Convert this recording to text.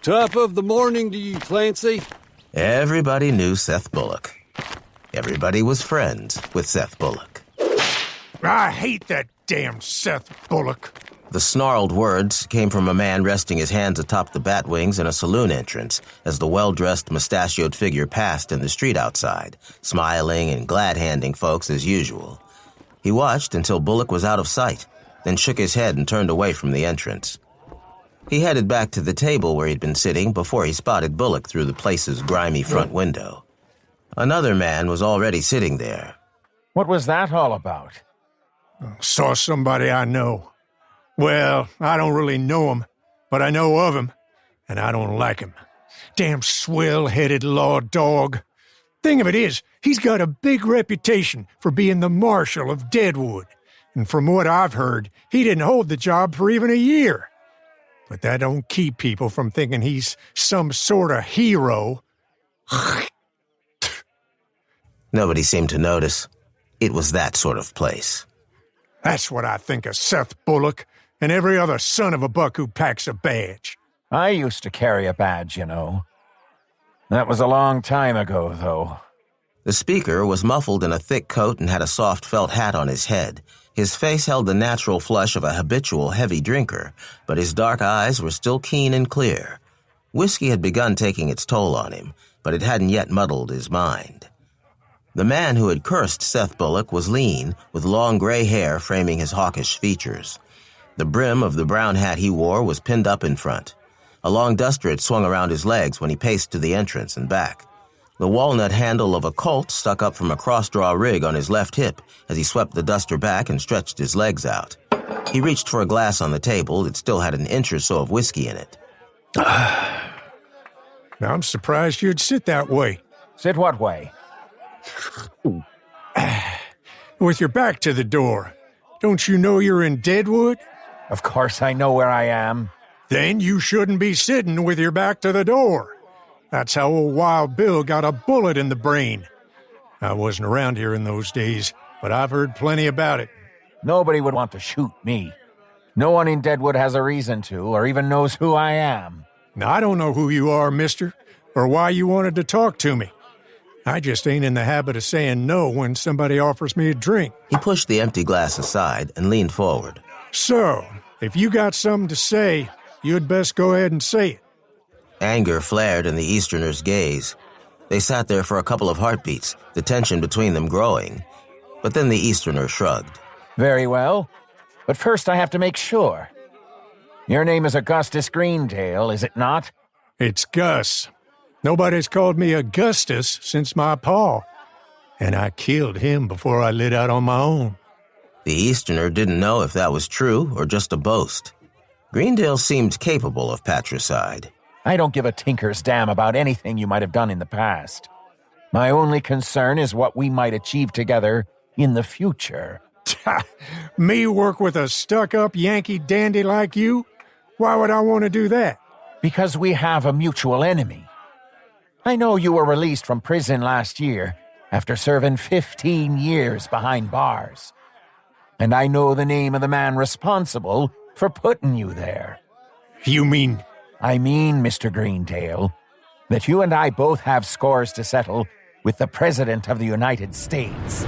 Top of the morning to you, Clancy. Everybody knew Seth Bullock. Everybody was friends with Seth Bullock. I hate that damn Seth Bullock. The snarled words came from a man resting his hands atop the bat wings in a saloon entrance as the well-dressed, mustachioed figure passed in the street outside, smiling and glad-handing folks as usual. He watched until Bullock was out of sight, then shook his head and turned away from the entrance. He headed back to the table where he'd been sitting before he spotted Bullock through the place's grimy front window. Another man was already sitting there. What was that all about? Saw somebody I know. Well, I don't really know him, but I know of him, and I don't like him. Damn swell-headed law dog. Thing of it is, he's got a big reputation for being the marshal of Deadwood, and from what I've heard, he didn't hold the job for even a year. But that don't keep people from thinking he's some sort of hero. Nobody seemed to notice. It was that sort of place. That's what I think of Seth Bullock and every other son of a buck who packs a badge. I used to carry a badge, you know. That was a long time ago, though. The speaker was muffled in a thick coat and had a soft felt hat on his head. His face held the natural flush of a habitual heavy drinker, but his dark eyes were still keen and clear. Whiskey had begun taking its toll on him, but it hadn't yet muddled his mind. The man who had cursed Seth Bullock was lean, with long gray hair framing his hawkish features. The brim of the brown hat he wore was pinned up in front. A long duster had swung around his legs when he paced to the entrance and back. The walnut handle of a Colt stuck up from a cross-draw rig on his left hip as he swept the duster back and stretched his legs out. He reached for a glass on the table that still had an inch or so of whiskey in it. Now, I'm surprised you'd sit that way. Sit what way? With your back to the door. Don't you know you're in Deadwood? Of course I know where I am. Then you shouldn't be sitting with your back to the door. That's how old Wild Bill got a bullet in the brain. I wasn't around here in those days, but I've heard plenty about it. Nobody would want to shoot me. No one in Deadwood has a reason to, or even knows who I am. Now, I don't know who you are, mister, or why you wanted to talk to me. I just ain't in the habit of saying no when somebody offers me a drink. He pushed the empty glass aside and leaned forward. So, if you got something to say, you'd best go ahead and say it. Anger flared in the Easterner's gaze. They sat there for a couple of heartbeats, the tension between them growing. But then the Easterner shrugged. Very well. But first I have to make sure. Your name is Augustus Greendale, is it not? It's Gus. Nobody's called me Augustus since my pa. And I killed him before I lit out on my own. The Easterner didn't know if that was true or just a boast. Greendale seemed capable of patricide. I don't give a tinker's damn about anything you might have done in the past. My only concern is what we might achieve together in the future. Me work with a stuck-up Yankee dandy like you? Why would I want to do that? Because we have a mutual enemy. I know you were released from prison last year after serving 15 years behind bars. And I know the name of the man responsible for putting you there. You mean... I mean, Mr. Greendale, that you and I both have scores to settle with the President of the United States.